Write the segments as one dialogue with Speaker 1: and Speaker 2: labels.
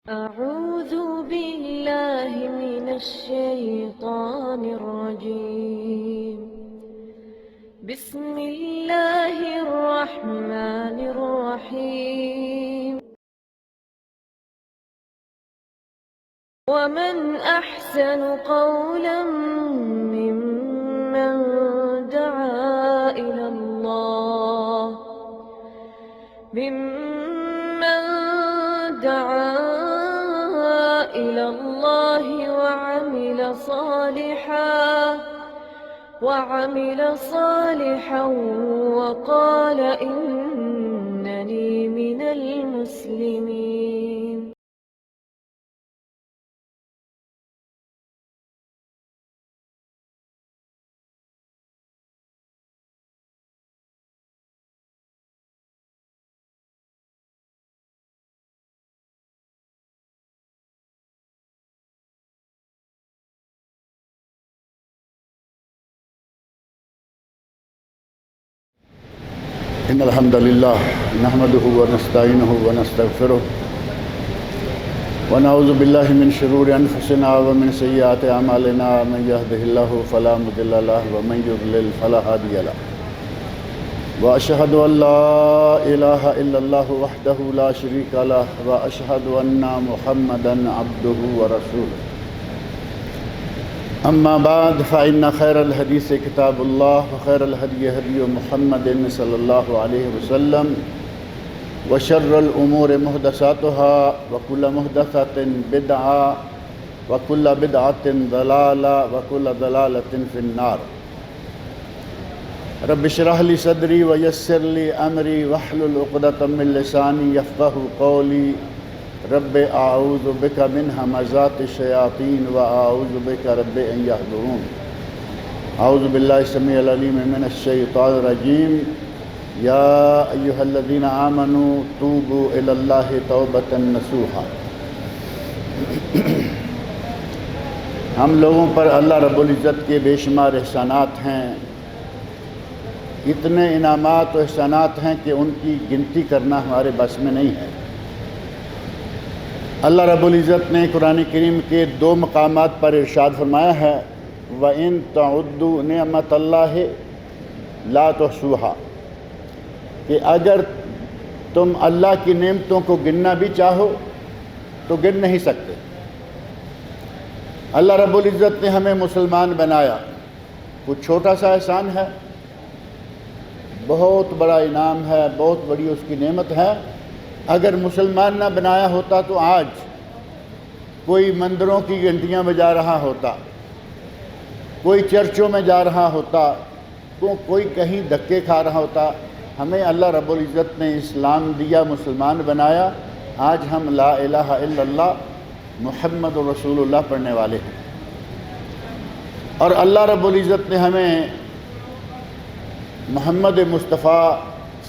Speaker 1: أعوذ بالله من الشيطان الرجيم. بسم الله الرحمن الرحيم. ومن أحسن قولا ممن دعا إلى الله وعمل صالحا وقال إنني من المسلمين.
Speaker 2: إن الحمد لله نحمده ونستعينه ونستغفره ونعوذ بالله من شرور أنفسنا ومن سيئات أعمالنا من يهده الله فلا مضل له ومن يضلل فلا هادي له وأشهد أن لا إله إلا الله وحده لا شريك له وأشهد أن محمدا عبده ورسوله. أما بعد فإن خير الحديث كتاب الله وخير الهدي هدي محمد صلى الله عليه وسلم وشر الأمور محدثاتها وكل محدثة بدعة وكل بدعة ضلالة وكل ضلالة في النار. رب اشرح لي صدري ويسر لي أمري واحلل عقدة من لساني يفقهوا قولي. رب اعوذ بک من همزات الشیاطین واعوذ بک رب ان یحضرون. اعوذ باللہ السمیع العلیم من الشیطان الرجیم. یا ایہا الذین آمنوا توبوا الی اللہ توبۃ نصوحا. ہم لوگوں پر اللہ رب العزت کے بے شمار احسانات ہیں. اتنے انعامات و احسانات ہیں کہ ان کی گنتی کرنا ہمارے بس میں نہیں ہے. اللہ رب العزت نے قرآن کریم کے 2 مقامات پر ارشاد فرمایا ہے وَإِن تَعُدُّوا نِعْمَةَ اللَّهِ لَا تُحْصُوهَا، کہ اگر تم اللہ کی نعمتوں کو گننا بھی چاہو تو گن نہیں سکتے. اللہ رب العزت نے ہمیں مسلمان بنایا. کچھ چھوٹا سا احسان ہے، بہت بڑا انعام ہے، بہت بڑی اس کی نعمت ہے. اگر مسلمان نہ بنایا ہوتا تو آج کوئی مندروں کی گھنٹیاں بجا رہا ہوتا، کوئی چرچوں میں جا رہا ہوتا، کوئی کہیں دھکے کھا رہا ہوتا. ہمیں اللہ رب العزت نے اسلام دیا، مسلمان بنایا. آج ہم لا الہ الا اللہ محمد رسول اللہ پڑھنے والے ہیں. اور اللہ رب العزت نے ہمیں محمد مصطفیٰ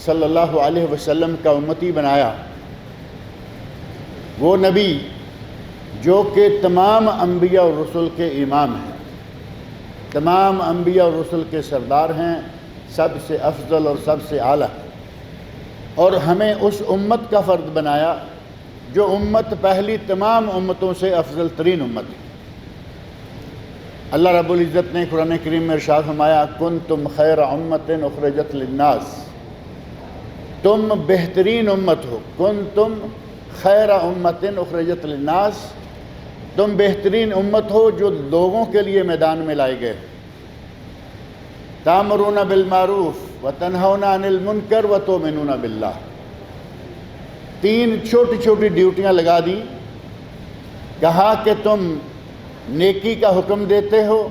Speaker 2: صلی اللہ علیہ وسلم کا امتی بنایا. وہ نبی جو کہ تمام انبیاء اور رسل کے امام ہیں، تمام انبیاء اور رسل کے سردار ہیں، سب سے افضل اور سب سے اعلیٰ. اور ہمیں اس امت کا فرد بنایا جو امت پہلی تمام امتوں سے افضل ترین امت ہے. اللہ رب العزت نے قرآن کریم میں ارشاد فرمایا کنتم خیر امۃ اخرجت للناس، تم بہترین امت ہو. کنتم خیر امۃ اخرجت للناس، تم بہترین امت ہو جو لوگوں کے لیے میدان میں لائے گئے. تامرون بالمعروف وتنہون عن المنکر وتؤمنون باللہ. 3 چھوٹی چھوٹی ڈیوٹیاں لگا دی. کہا کہ تم نیکی کا حکم دیتے ہو،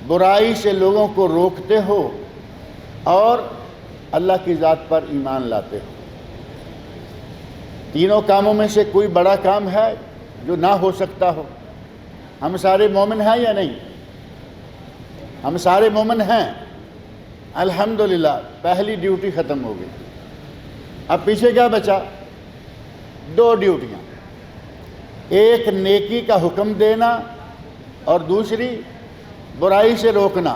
Speaker 2: برائی سے لوگوں کو روکتے ہو، اور اللہ کی ذات پر ایمان لاتے ہو. تینوں کاموں میں سے کوئی بڑا کام ہے جو نہ ہو سکتا ہو؟ ہم سارے مومن ہیں یا نہیں؟ ہم سارے مومن ہیں. الحمدللہ پہلی ڈیوٹی ختم ہو گئی. اب پیچھے کیا بچا؟ 2 ڈیوٹیاں. ایک نیکی کا حکم دینا اور دوسری برائی سے روکنا.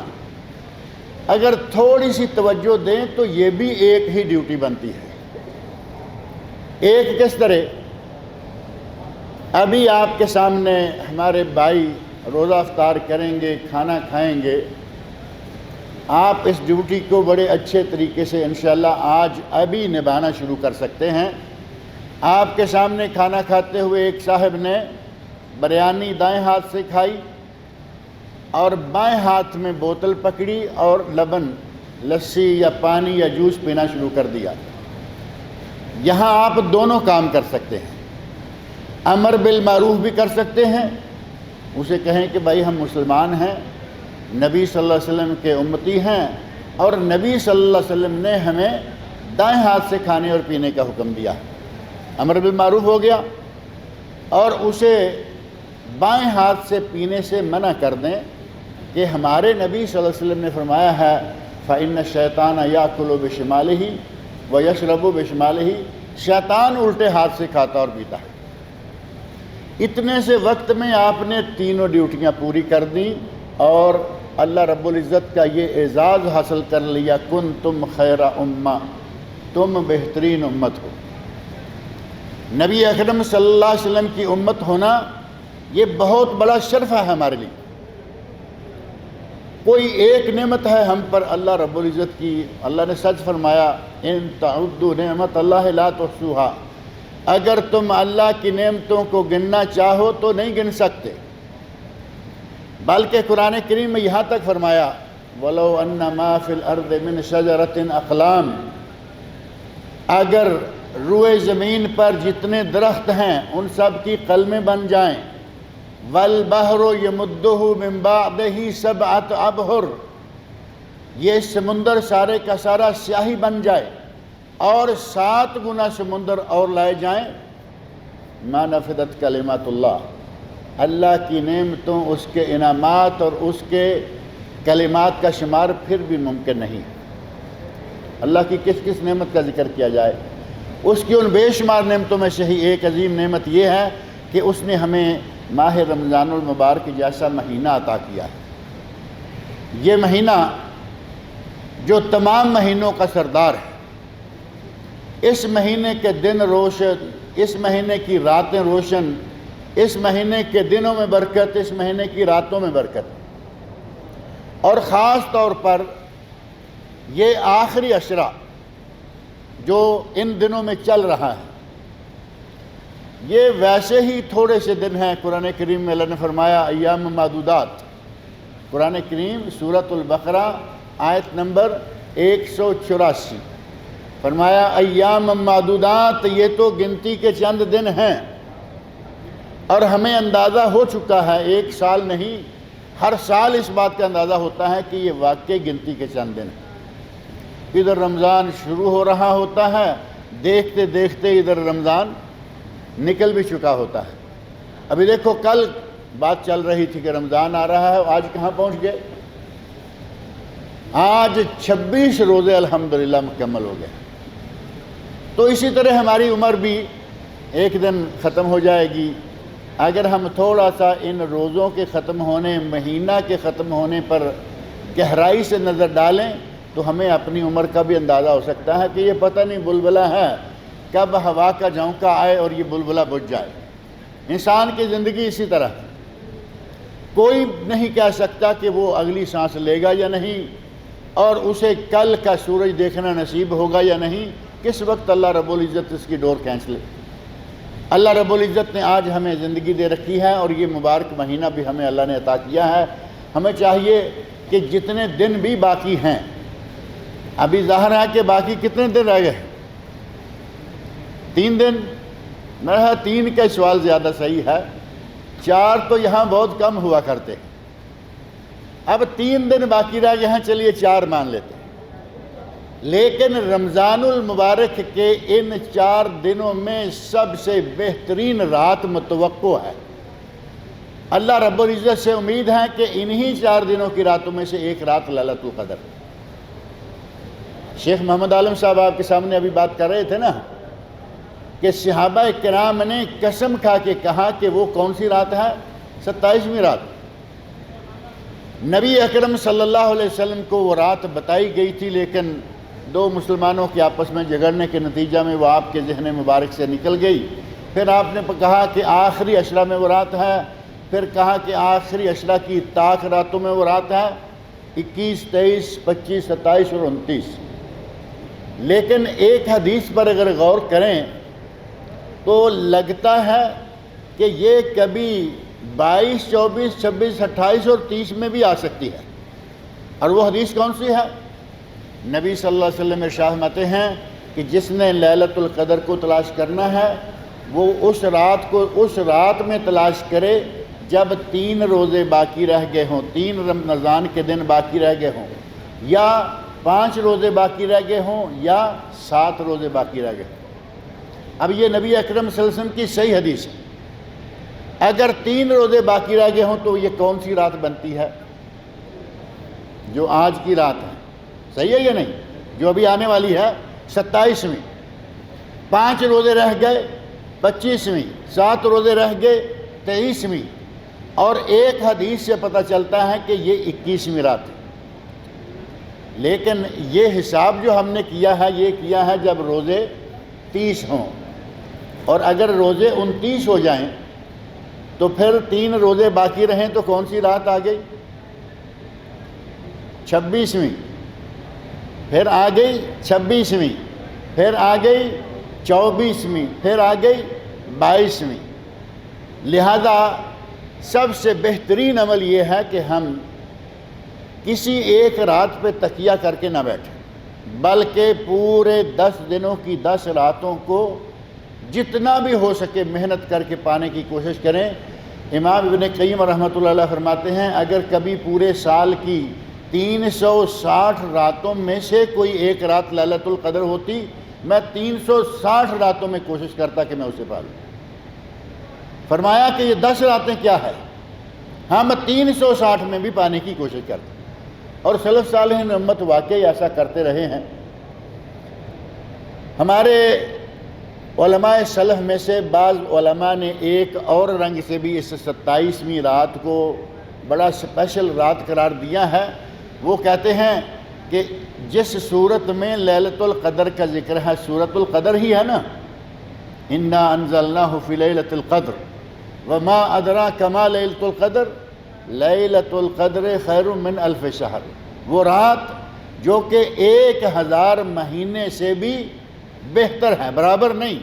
Speaker 2: اگر تھوڑی سی توجہ دیں تو یہ بھی ایک ہی ڈیوٹی بنتی ہے. ایک کس طرح؟ ابھی آپ کے سامنے ہمارے بھائی روزہ افطار کریں گے، کھانا کھائیں گے۔ آپ اس ڈیوٹی کو بڑے اچھے طریقے سے انشاءاللہ آج ابھی نبھانا شروع کر سکتے ہیں۔ آپ کے سامنے کھانا کھاتے ہوئے ایک صاحب نے بریانی دائیں ہاتھ سے کھائی اور بائیں ہاتھ میں بوتل پکڑی اور لبن، لسی یا پانی یا جوس پینا شروع کر دیا۔ یہاں آپ دونوں کام کر سکتے ہیں، امر بالمعروف بھی کر سکتے ہیں، اسے کہیں کہ بھائی ہم مسلمان ہیں، نبی صلی اللہ علیہ وسلم کے امتی ہیں اور نبی صلی اللہ علیہ وسلم نے ہمیں دائیں ہاتھ سے کھانے اور پینے کا حکم دیا، امر بالمعروف ہو گیا۔ اور اسے بائیں ہاتھ سے پینے سے منع کر دیں کہ ہمارے نبی صلی اللہ علیہ وسلم نے فرمایا ہے فَإِنَّ الشَّيْطَانَ يَأْكُلُ بِشِمَالِهِ وَيَشْرَبُ بِشِمَالِهِ، شیطان الٹے ہاتھ سے کھاتا اور پیتا ہے۔ اتنے سے وقت میں آپ نے تینوں ڈیوٹیاں پوری کر دیں اور اللہ رب العزت کا یہ اعزاز حاصل کر لیا، کنتم خیر امہ، تم بہترین امت ہو۔ نبی اکرم صلی اللہ علیہ وسلم کی امت ہونا یہ بہت بڑا شرف ہے ہمارے لیے۔ کوئی ایک نعمت ہے ہم پر اللہ رب العزت کی، اللہ نے سچ فرمایا ان تعدوا نعمت اللہ لا تحصوها، اگر تم اللہ کی نعمتوں کو گننا چاہو تو نہیں گن سکتے۔ بلکہ قرآن کریم میں یہاں تک فرمایا وَلَوْ أَنَّ مَا فِي الْأَرْضِ مِنْ شَجَرَةٍ أَقْلَامٍ، اگر روئے زمین پر جتنے درخت ہیں ان سب کی قلمیں بن جائیں، وَالْبَحْرُ يَمُدُّهُ مِنْ بَعْدِهِ سَبْعَةُ أَبْحُرٍ، یہ سمندر سارے کا سارا سیاہی بن جائے اور 7 گنا سمندر اور لائے جائیں، مَا نَفِدَتْ کلمات اللہ، اللہ کی نعمتوں، اس کے انعامات اور اس کے کلمات کا شمار پھر بھی ممکن نہیں۔ اللہ کی کس کس نعمت کا ذکر کیا جائے؟ اس کی ان بے شمار نعمتوں میں سے ہی ایک عظیم نعمت یہ ہے کہ اس نے ہمیں ماہ رمضان المبارک جیسا مہینہ عطا کیا ہے۔ یہ مہینہ جو تمام مہینوں کا سردار ہے، اس مہینے کے دن روشن، اس مہینے کی راتیں روشن، اس مہینے کے دنوں میں برکت، اس مہینے کی راتوں میں برکت، اور خاص طور پر یہ آخری عشرہ جو ان دنوں میں چل رہا ہے، یہ ویسے ہی تھوڑے سے دن ہیں۔ قرآن کریم میں اللہ نے فرمایا ایام معدودات، قرآن کریم سورۃ البقرہ آیت نمبر 184، فرمایا ایام معدودات، یہ تو گنتی کے چند دن ہیں، اور ہمیں اندازہ ہو چکا ہے، ایک سال نہیں، ہر سال اس بات کا اندازہ ہوتا ہے کہ یہ واقعی گنتی کے چند دن ہیں۔ ادھر رمضان شروع ہو رہا ہوتا ہے، دیکھتے دیکھتے ادھر رمضان نکل بھی چکا ہوتا ہے۔ ابھی دیکھو کل بات چل رہی تھی کہ رمضان آ رہا ہے، آج کہاں پہنچ گئے؟ آج 26 روزے الحمدللہ مکمل ہو گئے۔ تو اسی طرح ہماری عمر بھی ایک دن ختم ہو جائے گی۔ اگر ہم تھوڑا سا ان روزوں کے ختم ہونے، مہینہ کے ختم ہونے پر گہرائی سے نظر ڈالیں تو ہمیں اپنی عمر کا بھی اندازہ ہو سکتا ہے کہ یہ پتہ نہیں بلبلہ ہے کب ہوا کا جھونکا آئے اور یہ بلبلہ بجھ جائے۔ انسان کی زندگی اسی طرح ہے، کوئی نہیں کہہ سکتا کہ وہ اگلی سانس لے گا یا نہیں، اور اسے کل کا سورج دیکھنا نصیب ہوگا یا نہیں، کس وقت اللہ رب العزت اس کی ڈور کھینچ لے۔ اللہ رب العزت نے آج ہمیں زندگی دے رکھی ہے اور یہ مبارک مہینہ بھی ہمیں اللہ نے عطا کیا ہے۔ ہمیں چاہیے کہ جتنے دن بھی باقی ہیں، ابھی ظاہر ہے کہ باقی کتنے دن رہ گئے؟ 3 دن، میرا 3 کا سوال زیادہ صحیح ہے، 4 تو یہاں بہت کم ہوا کرتے، اب 3 دن باقی رہ گئے ہیں، چلیے 4 مان لیتے ہیں۔ لیکن رمضان المبارک کے ان 4 دنوں میں سب سے بہترین رات متوقع ہے۔ اللہ رب العزت سے امید ہے کہ انہی 4 دنوں کی راتوں میں سے ایک رات لیلۃ القدر۔ شیخ محمد عالم صاحب آپ کے سامنے ابھی بات کر رہے تھے نا کہ صحابہ کرام نے قسم کھا کے کہا کہ وہ کون سی رات ہے؟ 27ویں رات۔ نبی اکرم صلی اللہ علیہ وسلم کو وہ رات بتائی گئی تھی، لیکن 2 مسلمانوں کے آپس میں جھگڑنے کے نتیجہ میں وہ آپ کے ذہن مبارک سے نکل گئی، پھر آپ نے کہا کہ آخری عشرہ میں وہ رات ہے، پھر کہا کہ آخری عشرہ کی طاق راتوں میں وہ رات ہے 21، 23، 25، 27 اور 29۔ لیکن ایک حدیث پر اگر غور کریں تو لگتا ہے کہ یہ کبھی 22، 24، 26، 28 اور 30 میں بھی آ سکتی ہے۔ اور وہ حدیث کون سی ہے؟ نبی صلی اللہ علیہ وسلم ارشاد فرماتے ہیں کہ جس نے لیلۃ القدر کو تلاش کرنا ہے وہ اس رات میں تلاش کرے جب 3 روزے باقی رہ گئے ہوں، 3 رمضان کے دن باقی رہ گئے ہوں، یا 5 روزے باقی رہ گئے ہوں، یا 7 روزے باقی رہ گئے ہوں۔ اب یہ نبی اکرم صلی اللہ علیہ وسلم کی صحیح حدیث ہے۔ اگر 3 روزے باقی رہ گئے ہوں تو یہ کون سی رات بنتی ہے؟ جو آج کی رات ہے، صحیح ہے یا نہیں؟ جو ابھی آنے والی ہے 27ویں۔ 5 روزے رہ گئے 25ویں، 7 روزے رہ گئے 23ویں، اور ایک حدیث سے پتہ چلتا ہے کہ یہ 21ویں رات ہے۔ لیکن یہ حساب جو ہم نے کیا ہے یہ کیا ہے جب روزے 30 ہوں، اور اگر روزے 29 ہو جائیں تو پھر 3 روزے باقی رہیں تو کون سی رات آ گئی؟ 26ویں، پھر آ گئی 26ویں، پھر آ گئی 24ویں، پھر آ گئی 22ویں۔ لہذا سب سے بہترین عمل یہ ہے کہ ہم کسی ایک رات پہ تکیہ کر کے نہ بیٹھیں، بلکہ پورے 10 دنوں کی 10 راتوں کو جتنا بھی ہو سکے محنت کر کے پانے کی کوشش کریں۔ امام ابن قیم رحمۃ اللہ علیہ فرماتے ہیں اگر کبھی پورے سال کی 360 راتوں میں سے کوئی ایک رات لیلۃ القدر ہوتی، میں 360 راتوں میں کوشش کرتا کہ میں اسے پا لوں۔ فرمایا کہ یہ 10 راتیں کیا ہے، ہم 360 میں بھی پانے کی کوشش کرتے، اور سلف صالحین امت واقعی ایسا کرتے رہے ہیں۔ ہمارے علماء سلف میں سے بعض علماء نے ایک اور رنگ سے بھی اس 27ویں رات کو بڑا اسپیشل رات قرار دیا ہے۔ وہ کہتے ہیں کہ جس صورت میں لیلۃ القدر کا ذکر ہے، سورۃ القدر ہی ہے نا، انا انزلناہ فی لیلۃ القدر وما ادراک ما لیلۃ القدر لیلۃ القدر خیر من الف شہر، وہ رات جو کہ 1000 مہینے سے بھی بہتر ہے، برابر نہیں،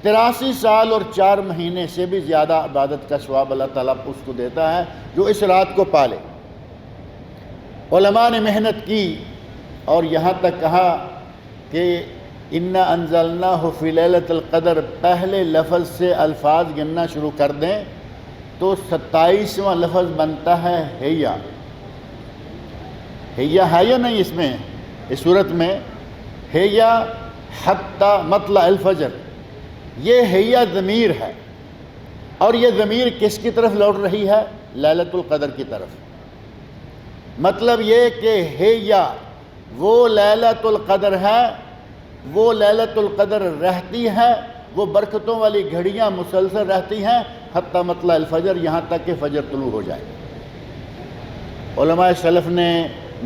Speaker 2: 83 سال اور 4 مہینے سے بھی زیادہ عبادت کا ثواب اللہ تعالیٰ اس کو دیتا ہے جو اس رات کو پالے۔ علماء نے محنت کی اور یہاں تک کہا کہ انا انزلناہ فی لیلۃ القدر پہلے لفظ سے الفاظ گننا شروع کر دیں تو 27واں لفظ بنتا ہے ہیا۔ ہیا ہے یا نہیں اس میں، اس صورت میں ہیا حتی مطلع الفجر، یہ ہیا ضمیر ہے، اور یہ ضمیر کس کی طرف لوٹ رہی ہے؟ لیلۃ القدر کی طرف۔ مطلب یہ کہ ہیا وہ لیلۃ القدر ہے، وہ لیلۃ القدر رہتی ہے، وہ برکتوں والی گھڑیاں مسلسل رہتی ہیں حتی مطلع الفجر، یہاں تک کہ فجر طلوع ہو جائے۔ علماء سلف نے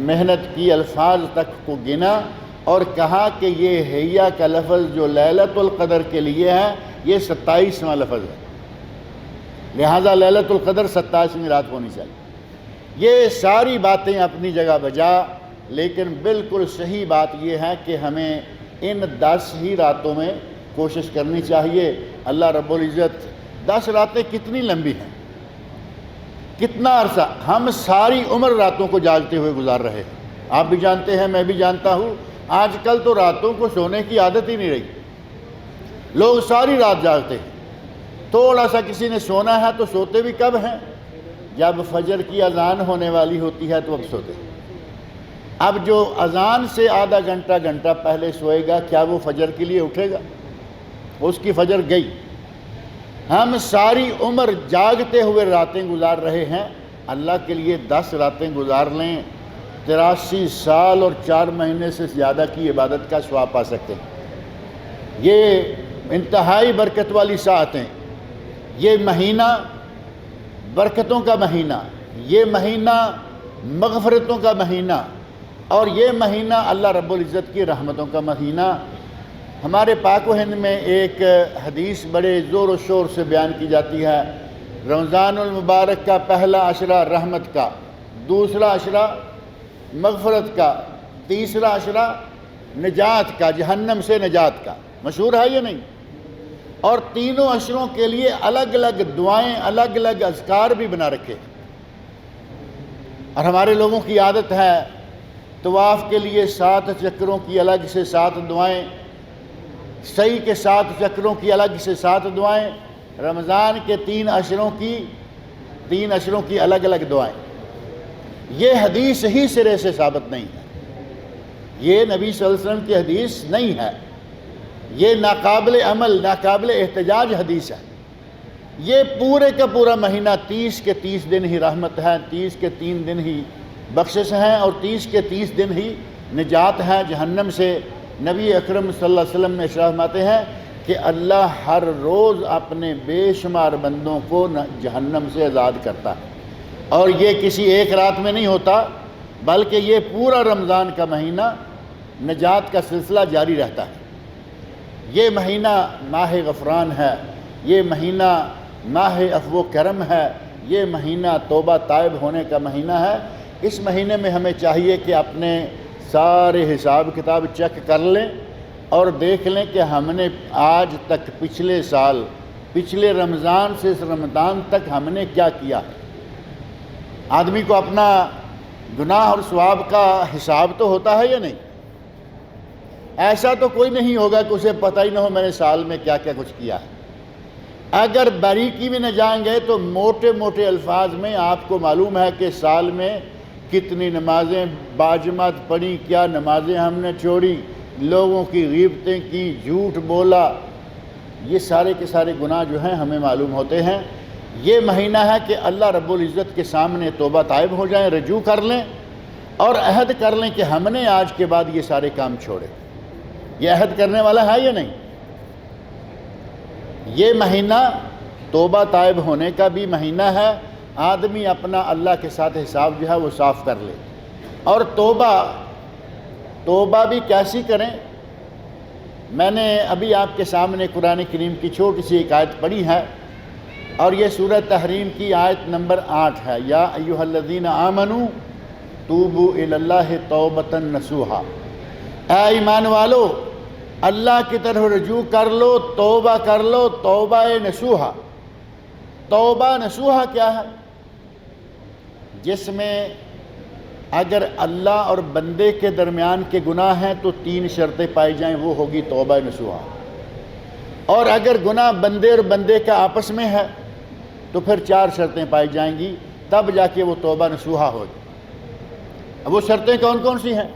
Speaker 2: محنت کی، الفاظ تک کو گنا اور کہا کہ یہ ہیا کا لفظ جو لیلۃ القدر کے لیے ہے یہ 27واں لفظ ہے، لہذا لیلۃ القدر 27ویں رات ہونی چاہیے۔ یہ ساری باتیں اپنی جگہ بجا، لیکن بالکل صحیح بات یہ ہے کہ ہمیں ان 10 ہی راتوں میں کوشش کرنی چاہیے۔ اللہ رب العزت 10 راتیں کتنی لمبی ہیں، کتنا عرصہ، ہم ساری عمر راتوں کو جاگتے ہوئے گزار رہے ہیں۔ آپ بھی جانتے ہیں، میں بھی جانتا ہوں، آج کل تو راتوں کو سونے کی عادت ہی نہیں رہی، لوگ ساری رات جاگتے ہیں۔ تھوڑا سا کسی نے سونا ہے تو سوتے بھی کب ہیں؟ جب فجر کی اذان ہونے والی ہوتی ہے تو اب سوتے ہیں۔ اب جو اذان سے آدھا گھنٹہ پہلے سوئے گا کیا وہ فجر کے لیے اٹھے گا؟ اس کی فجر گئی۔ ہم ساری عمر جاگتے ہوئے راتیں گزار رہے ہیں، اللہ کے لیے 10 راتیں گزار لیں، 83 سال اور 4 مہینے سے زیادہ کی عبادت کا ثواب پا سکتے ہیں۔ یہ انتہائی برکت والی ساعتیں، یہ مہینہ برکتوں کا مہینہ، یہ مہینہ مغفرتوں کا مہینہ، اور یہ مہینہ اللہ رب العزت کی رحمتوں کا مہینہ ہمارے پاک و ہند میں ایک حدیث بڑے زور و شور سے بیان کی جاتی ہے، رمضان المبارک کا پہلا عشرہ رحمت کا، دوسرا عشرہ مغفرت کا، تیسرا عشرہ نجات کا، جہنم سے نجات کا، مشہور ہے یہ نہیں؟ اور تینوں عشروں کے لیے الگ الگ دعائیں، الگ الگ اذکار بھی بنا رکھے ہیں۔ اور ہمارے لوگوں کی عادت ہے طواف کے لیے 7 چکروں کی الگ سے 7 دعائیں، سعی کے 7 چکروں کی الگ سے 7 دعائیں، رمضان کے 3 عشروں کی الگ الگ دعائیں۔ یہ حدیث ہی سرے سے ثابت نہیں ہے، یہ نبی صلی اللہ علیہ وسلم کی حدیث نہیں ہے، یہ ناقابل عمل، ناقابل احتجاج حدیث ہے۔ یہ پورے کا پورا مہینہ 30 کے 30 دن ہی رحمت ہے، 30 کے 3 دن ہی بخشش ہیں، اور 30 کے 30 دن ہی نجات ہے جہنم سے۔ نبی اکرم صلی اللہ علیہ وسلم نے ارشاد فرماتے ہیں کہ اللہ ہر روز اپنے بے شمار بندوں کو جہنم سے آزاد کرتا ہے، اور یہ کسی ایک رات میں نہیں ہوتا، بلکہ یہ پورا رمضان کا مہینہ نجات کا سلسلہ جاری رہتا ہے۔ یہ مہینہ ماہ غفران ہے، یہ مہینہ ماہ عفو و کرم ہے، یہ مہینہ توبہ طائب ہونے کا مہینہ ہے۔ اس مہینے میں ہمیں چاہیے کہ اپنے سارے حساب کتاب چیک کر لیں اور دیکھ لیں کہ ہم نے آج تک پچھلے سال، پچھلے رمضان سے اس رمضان تک ہم نے کیا کیا۔ آدمی کو اپنا گناہ اور ثواب کا حساب تو ہوتا ہے یا نہیں؟ ایسا تو کوئی نہیں ہوگا کہ اسے پتہ ہی نہ ہو میں نے سال میں کیا کیا کچھ کیا ہے۔ اگر باریکی میں نہ جائیں گے تو موٹے موٹے الفاظ میں آپ کو معلوم ہے کہ سال میں کتنی نمازیں باجماعت پڑھی، کیا نمازیں ہم نے چھوڑی، لوگوں کی غیبتیں کی، جھوٹ بولا، یہ سارے کے سارے گناہ جو ہیں ہمیں معلوم ہوتے ہیں۔ یہ مہینہ ہے کہ اللہ رب العزت کے سامنے توبہ طائب ہو جائیں، رجوع کر لیں اور عہد کر لیں کہ ہم نے آج کے بعد یہ سارے کام چھوڑے۔ یہ عہد کرنے والا ہے یا نہیں؟ یہ مہینہ توبہ طائب ہونے کا بھی مہینہ ہے۔ آدمی اپنا اللہ کے ساتھ حساب جو ہے وہ صاف کر لے، اور توبہ بھی کیسی کریں؟ میں نے ابھی آپ کے سامنے قرآن کریم کی چھوٹی سی ایک آیت پڑھی ہے، اور یہ سورہ تحریم کی آیت نمبر 8 ہے، یا ایھا الذین آمنوا توبوا الی اللہ توبۃ نصوحا، اے ایمان والو اللہ کی طرف رجوع کر لو، توبہ کر لو، توبہ نصوحا۔ توبہ نصوحا کیا ہے؟ جس میں اگر اللہ اور بندے کے درمیان کے گناہ ہیں تو 3 شرطیں پائی جائیں، وہ ہوگی توبہ نصوحا۔ اور اگر گناہ بندے اور بندے کا آپس میں ہے تو پھر 4 شرطیں پائی جائیں گی، تب جا کے وہ توبہ نصوحا ہوگی۔ اب وہ شرطیں کون کون سی ہیں؟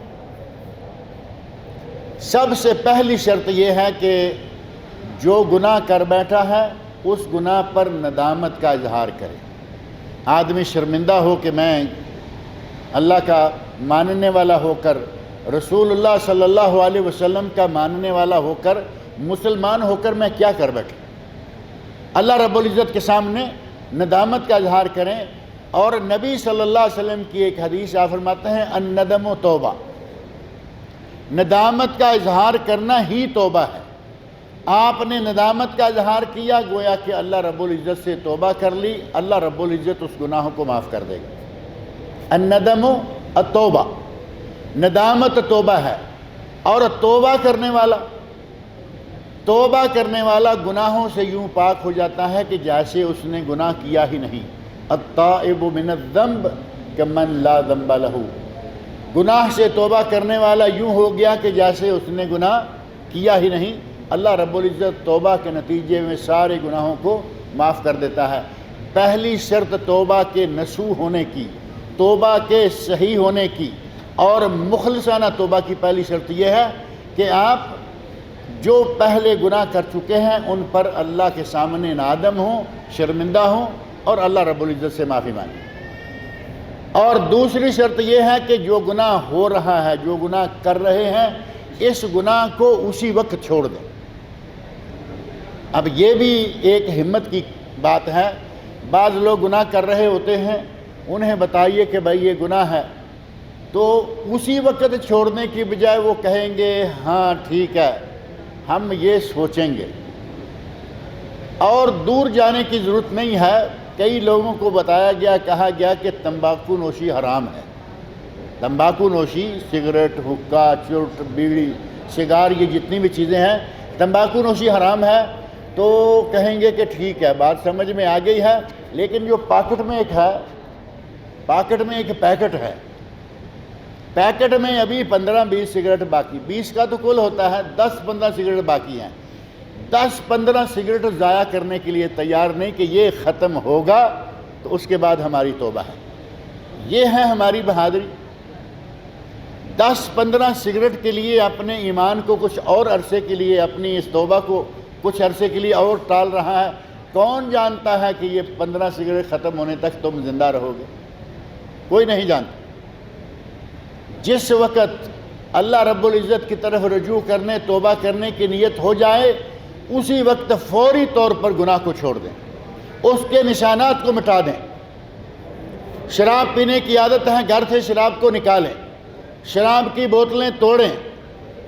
Speaker 2: سب سے پہلی شرط یہ ہے کہ جو گناہ کر بیٹھا ہے اس گناہ پر ندامت کا اظہار کرے۔ آدمی شرمندہ ہو کہ میں اللہ کا ماننے والا ہو کر، رسول اللہ صلی اللہ علیہ وسلم کا ماننے والا ہو کر، مسلمان ہو کر میں کیا کر بیٹھا، اللہ رب العزت کے سامنے ندامت کا اظہار کریں۔ اور نبی صلی اللہ علیہ وسلم کی ایک حدیث آپ فرماتے ہیں الندم و توبہ، ندامت کا اظہار کرنا ہی توبہ ہے۔ آپ نے ندامت کا اظہار کیا، گویا کہ اللہ رب العزت سے توبہ کر لی، اللہ رب العزت اس گناہوں کو معاف کر دے گا۔ الندم التوبہ، ندامت توبہ ہے۔ اور توبہ کرنے والا گناہوں سے یوں پاک ہو جاتا ہے کہ جیسے اس نے گناہ کیا ہی نہیں۔ التائب من الذنب کمن لا ذنب لہ، گناہ سے توبہ کرنے والا یوں ہو گیا کہ جیسے اس نے گناہ کیا ہی نہیں۔ اللہ رب العزت توبہ کے نتیجے میں سارے گناہوں کو معاف کر دیتا ہے۔ پہلی شرط توبہ کے نصوح ہونے کی، توبہ کے صحیح ہونے کی اور مخلصانہ توبہ کی پہلی شرط یہ ہے کہ آپ جو پہلے گناہ کر چکے ہیں ان پر اللہ کے سامنے نادم ہوں، شرمندہ ہوں اور اللہ رب العزت سے معافی مانگیں۔ اور دوسری شرط یہ ہے کہ جو گناہ ہو رہا ہے، جو گناہ کر رہے ہیں، اس گناہ کو اسی وقت چھوڑ دیں۔ اب یہ بھی ایک ہمت کی بات ہے، بعض لوگ گناہ کر رہے ہوتے ہیں، انہیں بتائیے کہ بھائی یہ گناہ ہے، تو اسی وقت چھوڑنے کی بجائے وہ کہیں گے ہاں ٹھیک ہے، ہم یہ سوچیں گے، اور دور جانے کی ضرورت نہیں ہے۔ کئی لوگوں کو بتایا گیا، کہا گیا کہ تمباکو نوشی حرام ہے، تمباکو نوشی، سگریٹ، حقہ، چرٹ، بیڑی، سگار، یہ جتنی بھی چیزیں ہیں، تمباکو نوشی حرام ہے، تو کہیں گے کہ ٹھیک ہے، بات سمجھ میں آ گئی ہے، لیکن جو پاکٹ میں ایک ہے، پاکٹ میں ایک پیکٹ ہے، پیکٹ میں ابھی 15-20 سگریٹ باقی، 20 کا تو کل ہوتا ہے، 10-15 سگریٹ باقی ہیں، 10-15 سگریٹ ضائع کرنے کے لیے تیار نہیں کہ یہ ختم ہوگا تو اس کے بعد ہماری توبہ ہے۔ یہ ہے ہماری بہادری۔ 10-15 سگریٹ کے لیے اپنے ایمان کو کچھ اور عرصے کے لیے، اپنی اس توبہ کو کچھ عرصے کے لیے اور ٹال رہا ہے۔ کون جانتا ہے کہ یہ 15 سگریٹ ختم ہونے تک تم زندہ رہو گے؟ کوئی نہیں جانتا۔ جس وقت اللہ رب العزت کی طرف رجوع کرنے، توبہ کرنے کی نیت ہو جائے، اسی وقت فوری طور پر گناہ کو چھوڑ دیں، اس کے نشانات کو مٹا دیں۔ شراب پینے کی عادت ہے، گھر سے شراب کو نکالیں، شراب کی بوتلیں توڑیں،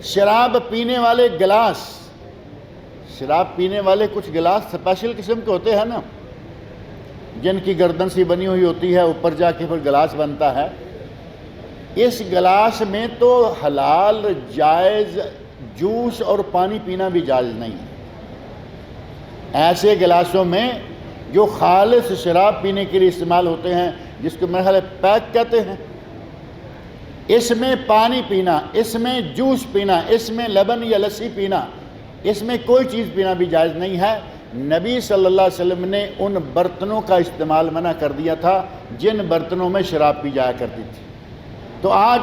Speaker 2: شراب پینے والے گلاس، شراب پینے والے کچھ گلاس اسپیشل قسم کے ہوتے ہیں نا، جن کی گردن سی بنی ہوئی ہوتی ہے، اوپر جا کے پھر گلاس بنتا ہے، اس گلاس میں تو حلال جائز جوس اور پانی پینا بھی جائز نہیں ہے۔ ایسے گلاسوں میں جو خالص شراب پینے کے لیے استعمال ہوتے ہیں، جس کو میرے خیال ہے پیک کہتے ہیں، اس میں پانی پینا، اس میں جوس پینا، اس میں لبن یا لسی پینا، اس میں کوئی چیز پینا بھی جائز نہیں ہے۔ نبی صلی اللہ علیہ وسلم نے ان برتنوں کا استعمال منع کر دیا تھا جن برتنوں میں شراب پی جایا کرتی تھی۔ تو آج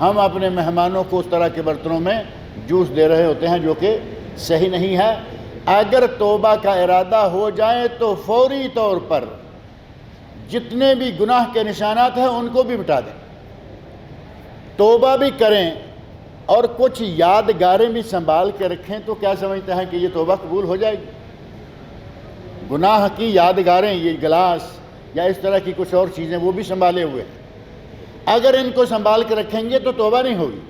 Speaker 2: ہم اپنے مہمانوں کو اس طرح کے برتنوں میں جوس دے رہے ہوتے ہیں، جو کہ صحیح نہیں ہے۔ اگر توبہ کا ارادہ ہو جائے تو فوری طور پر جتنے بھی گناہ کے نشانات ہیں ان کو بھی مٹا دیں، توبہ بھی کریں، اور کچھ یادگاریں بھی سنبھال کے رکھیں۔ تو کیا سمجھتے ہیں کہ یہ توبہ قبول ہو جائے گی؟ گناہ کی یادگاریں، یہ گلاس یا اس طرح کی کچھ اور چیزیں، وہ بھی سنبھالے ہوئے ہیں، اگر ان کو سنبھال کے رکھیں گے تو توبہ نہیں ہوگی۔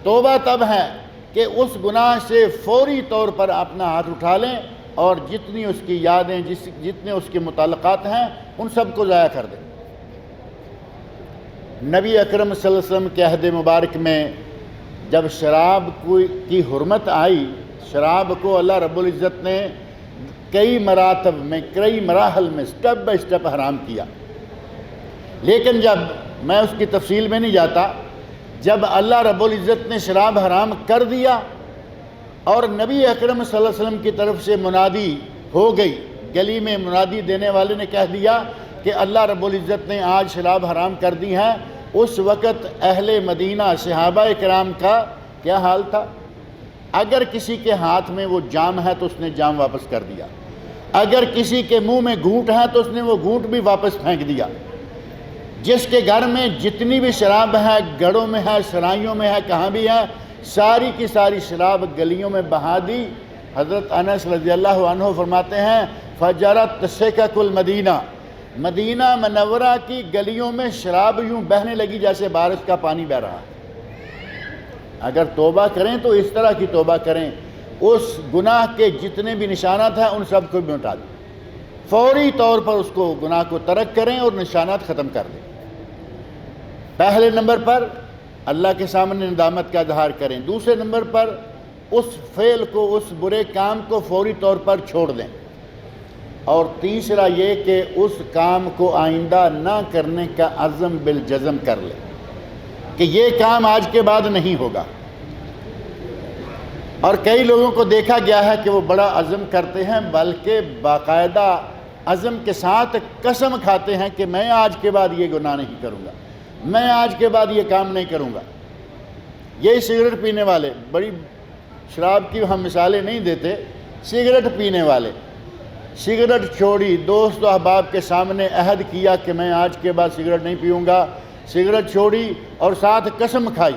Speaker 2: توبہ تب ہے کہ اس گناہ سے فوری طور پر اپنا ہاتھ اٹھا لیں، اور جتنی اس کی یادیں، جتنے اس کے متعلقات ہیں، ان سب کو ضائع کر دیں۔ نبی اکرم صلی اللہ علیہ وسلم کے عہد مبارک میں جب شراب کی حرمت آئی، شراب کو اللہ رب العزت نے کئی مراتب میں، کئی مراحل میں سٹیپ بائی سٹیپ حرام کیا، لیکن جب میں اس کی تفصیل میں نہیں جاتا، جب اللہ رب العزت نے شراب حرام کر دیا اور نبی اکرم صلی اللہ علیہ وسلم کی طرف سے منادی ہو گئی، گلی میں منادی دینے والے نے کہہ دیا کہ اللہ رب العزت نے آج شراب حرام کر دی ہے، اس وقت اہل مدینہ صحابہ کرام کا کیا حال تھا؟ اگر کسی کے ہاتھ میں وہ جام ہے تو اس نے جام واپس کر دیا، اگر کسی کے منہ میں گھونٹ ہے تو اس نے وہ گھونٹ بھی واپس پھینک دیا۔ جس کے گھر میں جتنی بھی شراب ہے، گڑوں میں ہے، سرائیوں میں ہے، کہاں بھی ہے، ساری کی ساری شراب گلیوں میں بہا دی۔ حضرت انس رضی اللہ عنہ فرماتے ہیں فجرت سکک المدینہ، مدینہ منورہ کی گلیوں میں شراب یوں بہنے لگی جیسے بارش کا پانی بہ رہا ہے۔ اگر توبہ کریں تو اس طرح کی توبہ کریں، اس گناہ کے جتنے بھی نشانات ہیں ان سب کو بھی مٹا دیں، فوری طور پر اس کو گناہ کو ترک کریں اور نشانات ختم کر دیں۔ پہلے نمبر پر اللہ کے سامنے ندامت کا اظہار کریں، دوسرے نمبر پر اس فعل کو، اس برے کام کو فوری طور پر چھوڑ دیں، اور تیسرا یہ کہ اس کام کو آئندہ نہ کرنے کا عزم بالجزم کر لیں کہ یہ کام آج کے بعد نہیں ہوگا۔ اور کئی لوگوں کو دیکھا گیا ہے کہ وہ بڑا عزم کرتے ہیں، بلکہ باقاعدہ عزم کے ساتھ قسم کھاتے ہیں کہ میں آج کے بعد یہ گناہ نہیں کروں گا، میں آج کے بعد یہ کام نہیں کروں گا۔ یہی سگریٹ پینے والے، بڑی شراب کی ہم مثالیں نہیں دیتے، سگریٹ پینے والے سگریٹ چھوڑی، دوست و احباب کے سامنے عہد کیا کہ میں آج کے بعد سگریٹ نہیں پیوں گا، سگریٹ چھوڑی اور ساتھ قسم کھائی،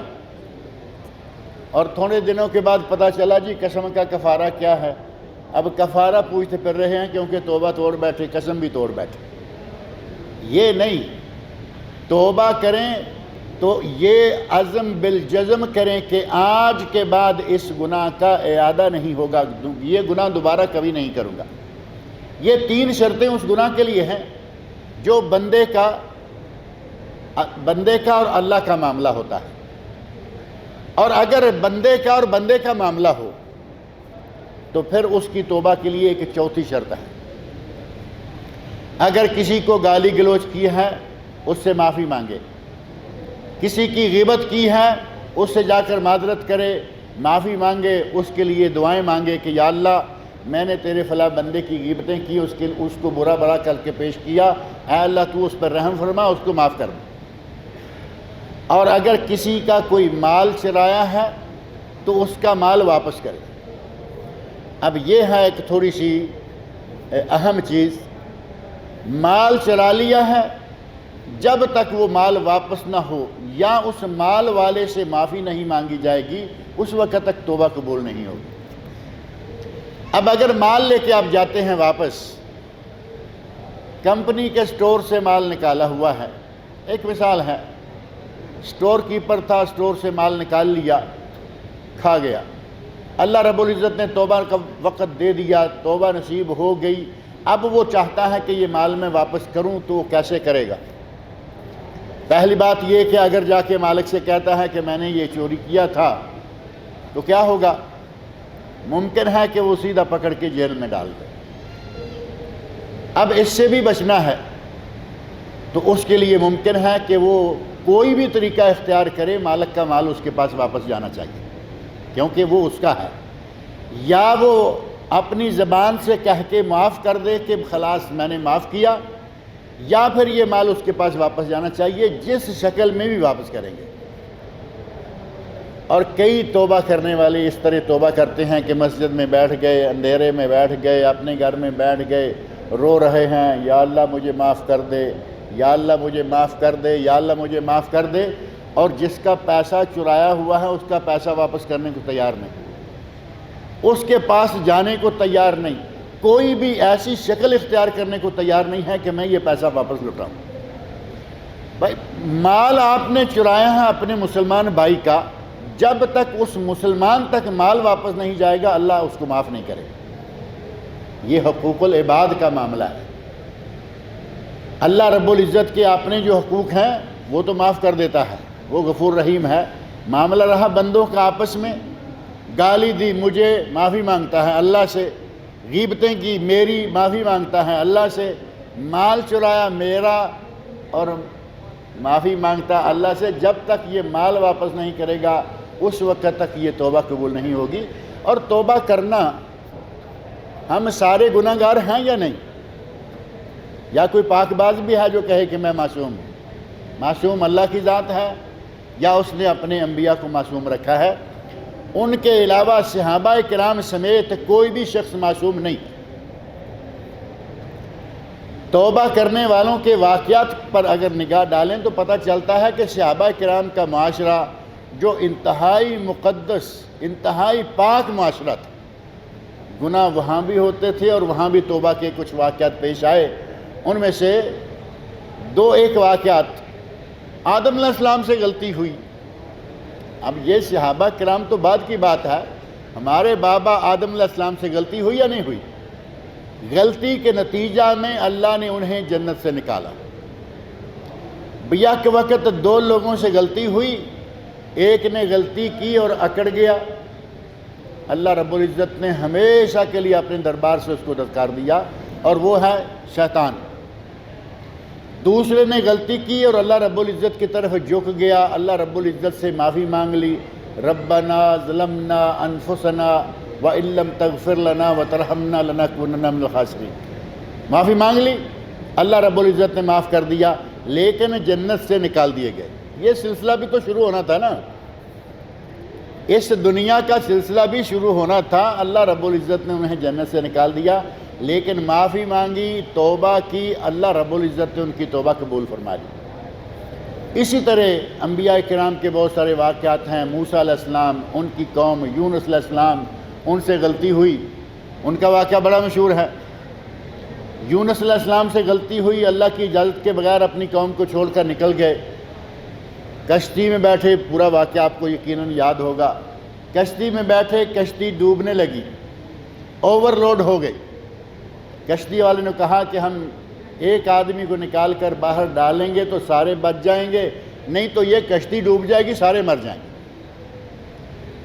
Speaker 2: اور تھوڑے دنوں کے بعد پتہ چلا جی قسم کا کفارہ کیا ہے۔ اب کفارہ پوچھتے پھر رہے ہیں کیونکہ توبہ توڑ بیٹھے، قسم بھی توڑ بیٹھے۔ یہ نہیں، توبہ کریں، تو یہ عزم بالجزم کریں کہ آج کے بعد اس گناہ کا اعادہ نہیں ہوگا، یہ گناہ دوبارہ کبھی نہیں کروں گا۔ یہ 3 شرطیں اس گناہ کے لیے ہیں جو بندے کا اور اللہ کا معاملہ ہوتا ہے۔ اور اگر بندے کا اور بندے کا معاملہ ہو تو پھر اس کی توبہ کے لیے ایک 4تھی شرط ہے۔ اگر کسی کو گالی گلوچ کی ہے اس سے معافی مانگے، کسی کی غیبت کی ہے اس سے جا کر معذرت کرے، معافی مانگے، اس کے لیے دعائیں مانگے کہ یا اللہ میں نے تیرے فلاں بندے کی غیبتیں کی، اس کو برا بھلا کر کے پیش کیا، اے اللہ تو اس پر رحم فرما، اس کو معاف کر دے۔ اور اگر کسی کا کوئی مال چرایا ہے تو اس کا مال واپس کرے۔ اب یہ ہے ایک تھوڑی سی اہم چیز، مال چرا لیا ہے، جب تک وہ مال واپس نہ ہو یا اس مال والے سے معافی نہیں مانگی جائے گی اس وقت تک توبہ قبول نہیں ہوگی۔ اب اگر مال لے کے آپ جاتے ہیں واپس، کمپنی کے سٹور سے مال نکالا ہوا ہے، ایک مثال ہے، سٹور کیپر تھا، سٹور سے مال نکال لیا، کھا گیا، اللہ رب العزت نے توبہ کا وقت دے دیا، توبہ نصیب ہو گئی، اب وہ چاہتا ہے کہ یہ مال میں واپس کروں تو وہ کیسے کرے گا؟ پہلی بات یہ کہ اگر جا کے مالک سے کہتا ہے کہ میں نے یہ چوری کیا تھا تو کیا ہوگا؟ ممکن ہے کہ وہ سیدھا پکڑ کے جیل میں ڈال دے۔ اب اس سے بھی بچنا ہے تو اس کے لیے ممکن ہے کہ وہ کوئی بھی طریقہ اختیار کرے، مالک کا مال اس کے پاس واپس جانا چاہیے کیونکہ وہ اس کا ہے، یا وہ اپنی زبان سے کہہ کے معاف کر دے کہ خلاص میں نے معاف کیا، یا پھر یہ مال اس کے پاس واپس جانا چاہیے، جس شکل میں بھی واپس کریں گے۔ اور کئی توبہ کرنے والے اس طرح توبہ کرتے ہیں کہ مسجد میں بیٹھ گئے، اندھیرے میں بیٹھ گئے، اپنے گھر میں بیٹھ گئے، رو رہے ہیں یا اللہ مجھے معاف کر دے، یا اللہ مجھے معاف کر دے، یا اللہ مجھے معاف کر دے، اور جس کا پیسہ چرایا ہوا ہے اس کا پیسہ واپس کرنے کو تیار نہیں، اس کے پاس جانے کو تیار نہیں، کوئی بھی ایسی شکل اختیار کرنے کو تیار نہیں ہے کہ میں یہ پیسہ واپس لوٹاؤں۔ بھائی مال آپ نے چرایا ہے اپنے مسلمان بھائی کا، جب تک اس مسلمان تک مال واپس نہیں جائے گا اللہ اس کو معاف نہیں کرے۔ یہ حقوق العباد کا معاملہ ہے۔ اللہ رب العزت کے اپنے جو حقوق ہیں وہ تو معاف کر دیتا ہے، وہ غفور رحیم ہے۔ معاملہ رہا بندوں کا آپس میں، گالی دی مجھے معافی مانگتا ہے اللہ سے، غیبتیں کی میری معافی مانگتا ہے اللہ سے، مال چرایا میرا اور معافی مانگتا ہے اللہ سے، جب تک یہ مال واپس نہیں کرے گا اس وقت تک یہ توبہ قبول نہیں ہوگی۔ اور توبہ کرنا، ہم سارے گناہ گار ہیں یا نہیں؟ یا کوئی پاک باز بھی ہے جو کہے کہ میں معصوم ہوں؟ معصوم اللہ کی ذات ہے یا اس نے اپنے انبیاء کو معصوم رکھا ہے؟ ان کے علاوہ صحابہ کرام سمیت کوئی بھی شخص معصوم نہیں۔ توبہ کرنے والوں کے واقعات پر اگر نگاہ ڈالیں تو پتہ چلتا ہے کہ صحابہ کرام کا معاشرہ جو انتہائی مقدس، انتہائی پاک معاشرہ تھا، گناہ وہاں بھی ہوتے تھے اور وہاں بھی توبہ کے کچھ واقعات پیش آئے۔ ان میں سے ایک واقعات، آدم علیہ السلام سے غلطی ہوئی۔ اب یہ صحابہ کرام تو بعد کی بات ہے، ہمارے بابا آدم علیہ السلام سے غلطی ہوئی یا نہیں ہوئی؟ غلطی کے نتیجہ میں اللہ نے انہیں جنت سے نکالا۔ بیک وقت 2 لوگوں سے غلطی ہوئی، ایک نے غلطی کی اور اکڑ گیا، اللہ رب العزت نے ہمیشہ کے لیے اپنے دربار سے اس کو دھتکار دیا، اور وہ ہے شیطان۔ دوسرے نے غلطی کی اور اللہ رب العزت کی طرف جھک گیا، اللہ رب العزت سے معافی مانگ لی، ربنا ظلمنا انفسنا وَإِن لَّمْ تَغْفِرْ لَنَا وَتَرْحَمْنَا لَنَكُونَنَّ مِنَ الْخَاسِرِينَ، معافی مانگ لی، اللہ رب العزت نے معاف کر دیا، لیکن جنت سے نکال دیے گئے۔ یہ سلسلہ بھی تو شروع ہونا تھا نا، اس دنیا کا سلسلہ بھی شروع ہونا تھا۔ اللہ رب العزت نے انہیں جنت سے نکال دیا، لیکن معافی مانگی، توبہ کی، اللہ رب العزت نے ان کی توبہ قبول فرما لی۔ اسی طرح انبیاء کرام کے بہت سارے واقعات ہیں۔ موسیٰ علیہ السلام، ان کی قوم، یونس علیہ السلام، ان سے غلطی ہوئی، ان کا واقعہ بڑا مشہور ہے۔ یونس علیہ السلام سے غلطی ہوئی، اللہ کی اجازت کے بغیر اپنی قوم کو چھوڑ کر نکل گئے، کشتی میں بیٹھے، پورا واقعہ آپ کو یقیناً یاد ہوگا، کشتی میں بیٹھے، کشتی ڈوبنے لگی، اوور لوڈ ہو گئی۔ کشتی والے نے کہا کہ ہم ایک آدمی کو نکال کر باہر ڈالیں گے تو سارے بچ جائیں گے، نہیں تو یہ کشتی ڈوب جائے گی، سارے مر جائیں گے۔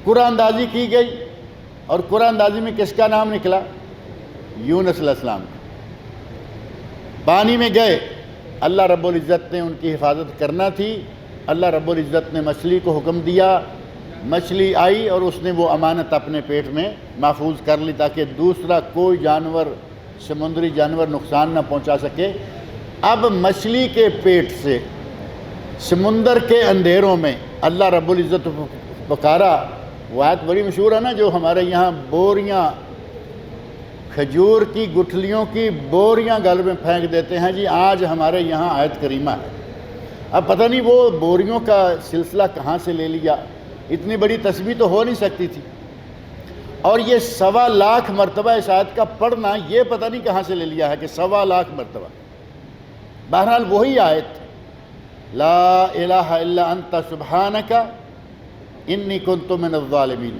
Speaker 2: قرآن اندازی کی گئی، اور قرآن اندازی میں کس کا نام نکلا؟ یونس علیہ السلام۔ پانی میں گئے، اللہ رب العزت نے ان کی حفاظت کرنا تھی، اللہ رب العزت نے مچھلی کو حکم دیا، مچھلی آئی اور اس نے وہ امانت اپنے پیٹ میں محفوظ کر لی تاکہ دوسرا کوئی جانور، سمندری جانور نقصان نہ پہنچا سکے۔ اب مچھلی کے پیٹ سے سمندر کے اندھیروں میں اللہ رب العزت پکارا۔ وہ آیت بڑی مشہور ہے نا، جو ہمارے یہاں بوریاں، کھجور کی گٹھلیوں کی بوریاں گل میں پھینک دیتے ہیں، جی آج ہمارے یہاں آیت کریمہ ہے۔ اب پتہ نہیں وہ بوریوں کا سلسلہ کہاں سے لے لیا، اتنی بڑی تسبیح تو ہو نہیں سکتی تھی، اور یہ 1.25 لاکھ مرتبہ اس آیت کا پڑھنا، یہ پتہ نہیں کہاں سے لے لیا ہے کہ 1.25 لاکھ مرتبہ۔ بہرحال وہی آیت، لا الہ الا انت سبحانک انی کنت من الظالمین۔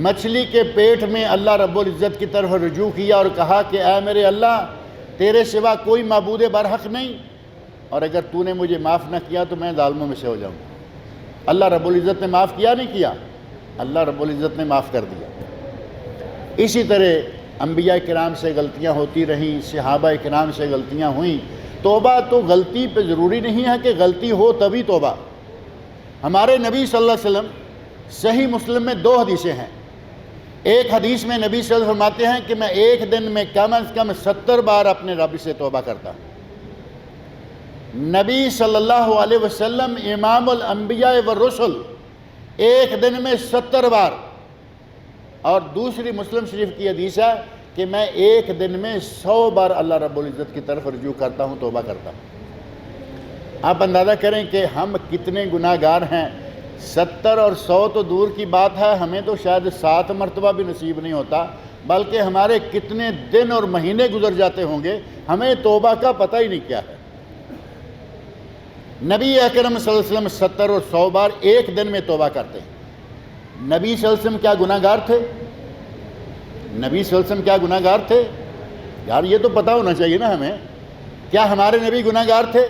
Speaker 2: مچھلی کے پیٹ میں اللہ رب العزت کی طرف رجوع کیا اور کہا کہ اے میرے اللہ، تیرے سوا کوئی معبود برحق نہیں، اور اگر تو نے مجھے معاف نہ کیا تو میں ظالموں میں سے ہو جاؤں گا۔ اللہ رب العزت نے معاف کیا نہیں کیا؟ اللہ رب العزت نے معاف کر دیا۔ اسی طرح انبیاء کرام سے غلطیاں ہوتی رہیں، صحابہ کرام سے غلطیاں ہوئیں۔ توبہ تو غلطی پہ ضروری نہیں ہے کہ غلطی ہو تبھی توبہ۔ ہمارے نبی صلی اللہ علیہ وسلم، صحیح مسلم میں 2 حدیثیں ہیں۔ ایک حدیث میں نبی صلی اللہ علیہ وسلم فرماتے ہیں کہ میں ایک دن میں کم از کم 70 بار اپنے رب سے توبہ کرتا ہوں۔ نبی صلی اللہ علیہ وسلم امام الانبیاء والرسل، ایک دن میں 70 بار۔ اور دوسری مسلم شریف کی حدیث ہے کہ میں ایک دن میں 100 بار اللہ رب العزت کی طرف رجوع کرتا ہوں، توبہ کرتا ہوں۔ آپ اندازہ کریں کہ ہم کتنے گناہ گار ہیں۔ 70 اور 100 تو دور کی بات ہے، ہمیں تو شاید 7 مرتبہ بھی نصیب نہیں ہوتا، بلکہ ہمارے کتنے دن اور مہینے گزر جاتے ہوں گے، ہمیں توبہ کا پتہ ہی نہیں کیا ہے۔ نبی اکرم صلی اللہ علیہ وسلم 70 اور 100 بار ایک دن میں توبہ کرتے ہیں۔ نبی صلی اللہ علیہ وسلم کیا گناہ گار تھے؟ نبی صلی اللہ علیہ وسلم کیا گناہ گار تھے؟ یار یہ تو پتہ ہونا چاہیے نا ہمیں۔ کیا ہمارے نبی گناہ گار تھے؟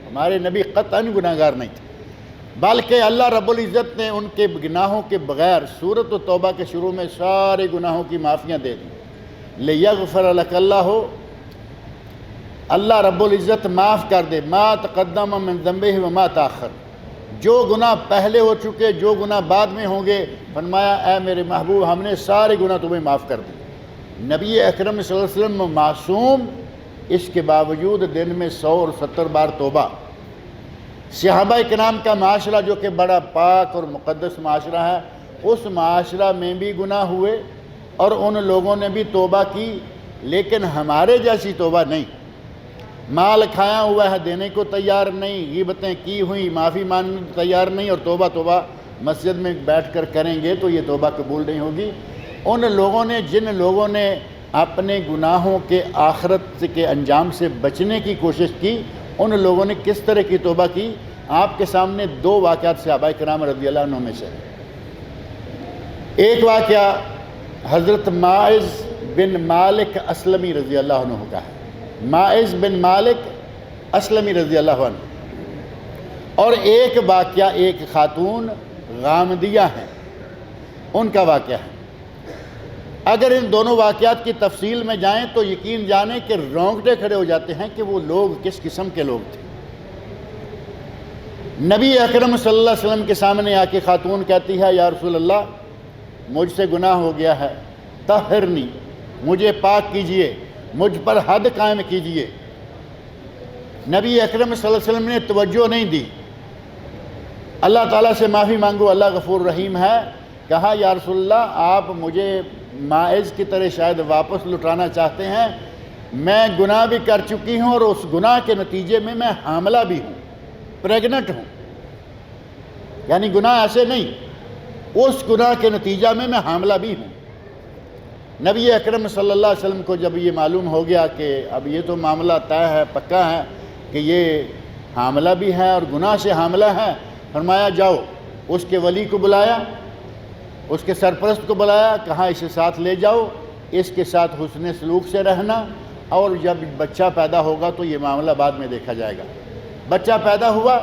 Speaker 2: ہمارے نبی قطعاً گناہ گار نہیں تھے، بلکہ اللہ رب العزت نے ان کے گناہوں کے بغیر سورۃ توبہ کے شروع میں سارے گناہوں کی معافیاں دے دیں۔ لیغفر لک اللہ، اللہ رب العزت معاف کر دے، ما تقدم من ذنبہ وما تاخر، جو گناہ پہلے ہو چکے، جو گناہ بعد میں ہوں گے۔ فرمایا اے میرے محبوب، ہم نے سارے گناہ تمہیں معاف کر دیے۔ نبی اکرم صلی اللہ علیہ وسلم معصوم، اس کے باوجود دن میں 100 اور 70 بار توبہ۔ صحابہ کرام کا معاشرہ جو کہ بڑا پاک اور مقدس معاشرہ ہے، اس معاشرہ میں بھی گناہ ہوئے اور ان لوگوں نے بھی توبہ کی، لیکن ہمارے جیسی توبہ نہیں۔ مال کھایا ہوا ہے دینے کو تیار نہیں، غیبتیں کی ہوئی معافی مانگنے کو تیار نہیں، اور توبہ مسجد میں بیٹھ کر کریں گے تو یہ توبہ قبول نہیں ہوگی۔ ان لوگوں نے، جن لوگوں نے اپنے گناہوں کے آخرت کے انجام سے بچنے کی کوشش کی، ان لوگوں نے کس طرح کی توبہ کی؟ آپ کے سامنے 2 واقعات صحابہ کرام رضی اللہ عنہ میں سے۔ ایک واقعہ حضرت ماعز بن مالک اسلمی رضی اللہ عنہ کا ہے۔ ماعز بن مالک اسلمی رضی اللہ عنہ، اور ایک واقعہ ایک خاتون غامدیہ ہیں، ان کا واقعہ ہے۔ اگر ان دونوں واقعات کی تفصیل میں جائیں تو یقین جانیں کہ رونگٹے کھڑے ہو جاتے ہیں کہ وہ لوگ کس قسم کے لوگ تھے۔ نبی اکرم صلی اللہ علیہ وسلم کے سامنے آ کے خاتون کہتی ہے یا رسول اللہ، مجھ سے گناہ ہو گیا ہے، طہرنی، مجھے پاک کیجئے، مجھ پر حد قائم کیجئے۔ نبی اکرم صلی اللہ علیہ وسلم نے توجہ نہیں دی۔ اللہ تعالیٰ سے معافی مانگو، اللہ غفور رحیم ہے۔ کہا یا رسول اللہ، آپ مجھے ماعز کی طرح شاید واپس لٹانا چاہتے ہیں، میں گناہ بھی کر چکی ہوں اور اس گناہ کے نتیجے میں میں حاملہ بھی ہوں، پریگننٹ ہوں۔ یعنی گناہ ایسے نہیں، اس گناہ کے نتیجہ میں میں حاملہ بھی ہوں۔ نبی اکرم صلی اللہ علیہ وسلم کو جب یہ معلوم ہو گیا کہ اب یہ تو معاملہ طے ہے، پکا ہے کہ یہ حاملہ بھی ہے اور گناہ سے حاملہ ہے، فرمایا جاؤ، اس کے ولی کو بلایا، اس کے سرپرست کو بلایا، کہا اسے ساتھ لے جاؤ، اس کے ساتھ حسن سلوک سے رہنا، اور جب بچہ پیدا ہوگا تو یہ معاملہ بعد میں دیکھا جائے گا۔ بچہ پیدا ہوا،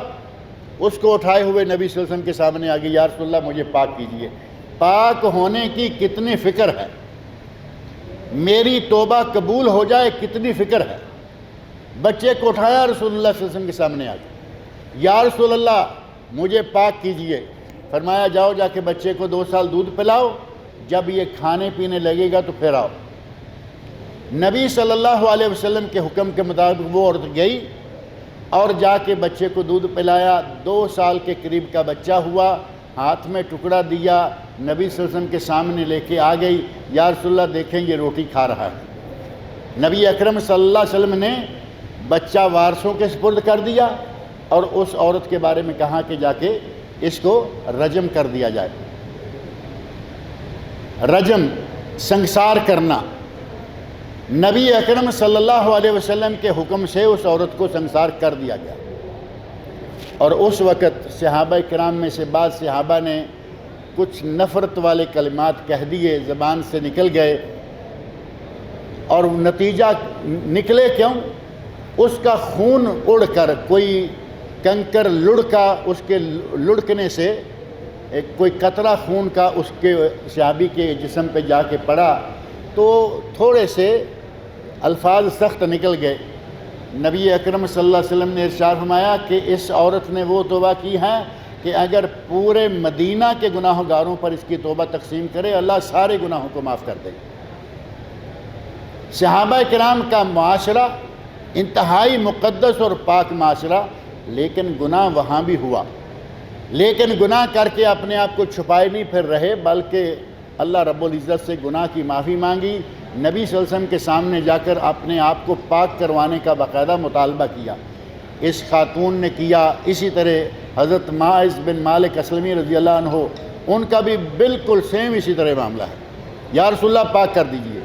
Speaker 2: اس کو اٹھائے ہوئے نبی صلی اللہ علیہ وسلم کے سامنے آ گئی، یا رسول اللہ مجھے پاک کیجئے۔ پاک ہونے کی کتنی فکر ہے، میری توبہ قبول ہو جائے کتنی فکر ہے۔ بچے کو اٹھایا، رسول اللہ صلی اللہ علیہ وسلم کے سامنے آ گئی، یا رسول اللہ مجھے پاک کیجئے۔ فرمایا جاؤ، جا کے بچے کو 2 سال دودھ پلاؤ، جب یہ کھانے پینے لگے گا تو پھر آؤ۔ نبی صلی اللہ علیہ وسلم کے حکم کے مطابق وہ عورت گئی اور جا کے بچے کو دودھ پلایا۔ 2 سال کے قریب کا بچہ ہوا، ہاتھ میں ٹکڑا دیا، نبی صلی اللہ علیہ وسلم کے سامنے لے کے آ گئی، یا رسول اللہ دیکھیں یہ روٹی کھا رہا ہے۔ نبی اکرم صلی اللہ علیہ وسلم نے بچہ وارثوں کے سپرد کر دیا اور اس عورت کے بارے میں کہا کہ جا کے اس کو رجم کر دیا جائے۔ رجم، سنگسار کرنا، نبی اکرم صلی اللہ علیہ وسلم کے حکم سے اس عورت کو سنگسار کر دیا گیا۔ اور اس وقت صحابہ کرام میں سے بعض صحابہ نے کچھ نفرت والے کلمات کہہ دیے، زبان سے نکل گئے، اور نتیجہ نکلے کیوں؟ اس کا خون اڑ کر، کوئی کنکر لڑکا، اس کے لڑکنے سے کوئی قطرہ خون کا اس کے صحابی کے جسم پہ جا کے پڑا، تو تھوڑے سے الفاظ سخت نکل گئے۔ نبی اکرم صلی اللہ علیہ وسلم نے ارشاد فرمایا کہ اس عورت نے وہ توبہ کی ہے کہ اگر پورے مدینہ کے گناہ گاروں پر اس کی توبہ تقسیم کرے، اللہ سارے گناہوں کو معاف کر دے گا۔ صحابہ کرام کا معاشرہ انتہائی مقدس اور پاک معاشرہ، لیکن گناہ وہاں بھی ہوا، لیکن گناہ کر کے اپنے آپ کو چھپائے نہیں پھر رہے، بلکہ اللہ رب العزت سے گناہ کی معافی مانگی، نبی صلی اللہ علیہ وسلم کے سامنے جا کر اپنے آپ کو پاک کروانے کا باقاعدہ مطالبہ کیا۔ اس خاتون نے کیا، اسی طرح حضرت ماعز بن مالک اسلمی رضی اللہ عنہ، ان کا بھی بالکل سیم اسی طرح معاملہ ہے، یا رسول اللہ پاک کر دیجئے۔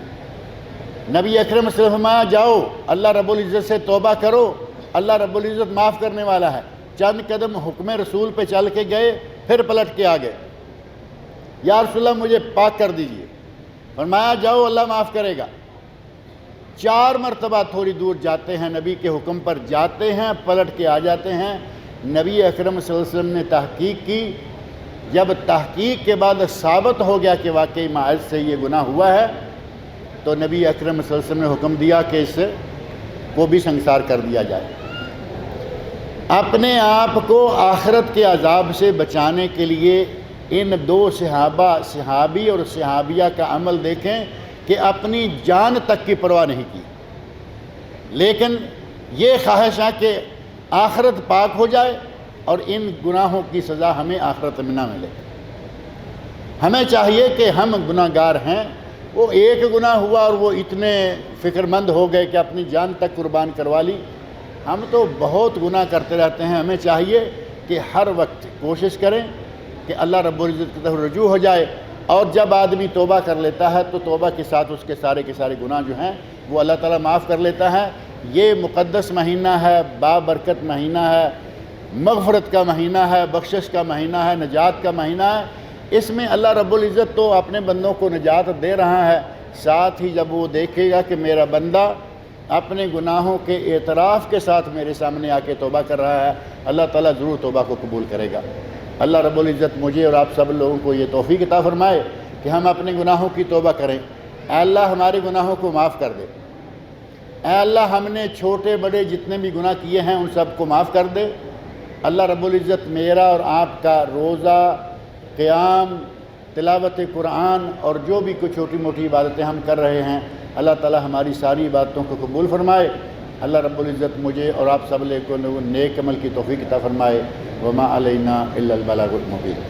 Speaker 2: نبی اکرم صلی اللہ علیہ وسلم فرمایا جاؤ، اللہ رب العزت سے توبہ کرو، اللہ رب العزت معاف کرنے والا ہے۔ چند قدم حکم رسول پہ چل کے گئے، پھر پلٹ کے آ گئے، یا رسول اللہ مجھے پاک کر دیجئے۔ فرمایا جاؤ، اللہ معاف کرے گا۔ 4 مرتبہ تھوڑی دور جاتے ہیں، نبی کے حکم پر جاتے ہیں، پلٹ کے آ جاتے ہیں۔ نبی اکرم صلی اللہ علیہ وسلم نے تحقیق کی، جب تحقیق کے بعد ثابت ہو گیا کہ واقعی ماعز سے یہ گناہ ہوا ہے، تو نبی اکرم صلی اللہ علیہ وسلم نے حکم دیا کہ اس کو بھی سنگسار کر دیا جائے۔ اپنے آپ کو آخرت کے عذاب سے بچانے کے لیے ان 2 صحابی اور صحابیہ کا عمل دیکھیں کہ اپنی جان تک کی پرواہ نہیں کی، لیکن یہ خواہش ہے کہ آخرت پاک ہو جائے اور ان گناہوں کی سزا ہمیں آخرت میں نہ ملے۔ ہمیں چاہیے کہ ہم گناہ گار ہیں، وہ ایک گناہ ہوا اور وہ اتنے فکر مند ہو گئے کہ اپنی جان تک قربان کروا لی۔ ہم تو بہت گناہ کرتے رہتے ہیں، ہمیں چاہیے کہ ہر وقت کوشش کریں کہ اللہ رب العزت کی طرف رجوع ہو جائے، اور جب آدمی توبہ کر لیتا ہے تو توبہ کے ساتھ اس کے سارے گناہ جو ہیں وہ اللہ تعالیٰ معاف کر لیتا ہے۔ یہ مقدس مہینہ ہے، بابرکت مہینہ ہے، مغفرت کا مہینہ ہے، بخشش کا مہینہ ہے، نجات کا مہینہ ہے۔ اس میں اللہ رب العزت تو اپنے بندوں کو نجات دے رہا ہے، ساتھ ہی جب وہ دیکھے گا کہ میرا بندہ اپنے گناہوں کے اعتراف کے ساتھ میرے سامنے آ کے توبہ کر رہا ہے، اللہ تعالیٰ ضرور توبہ کو قبول کرے گا۔ اللہ رب العزت مجھے اور آپ سب لوگوں کو یہ توفیق عطا فرمائے کہ ہم اپنے گناہوں کی توبہ کریں۔ اے اللہ ہمارے گناہوں کو معاف کر دے، اے اللہ ہم نے چھوٹے بڑے جتنے بھی گناہ کیے ہیں ان سب کو معاف کر دے۔ اللہ رب العزت میرا اور آپ کا روزہ، قیام، تلاوت قرآن اور جو بھی کچھ چھوٹی موٹی عبادتیں ہم کر رہے ہیں، اللہ تعالیٰ ہماری ساری عبادتوں کو قبول فرمائے۔ اللہ رب العزت مجھے اور آپ سب کو نیک عمل کی توفیق عطا فرمائے۔ وما علینا الا البلاغ المبین۔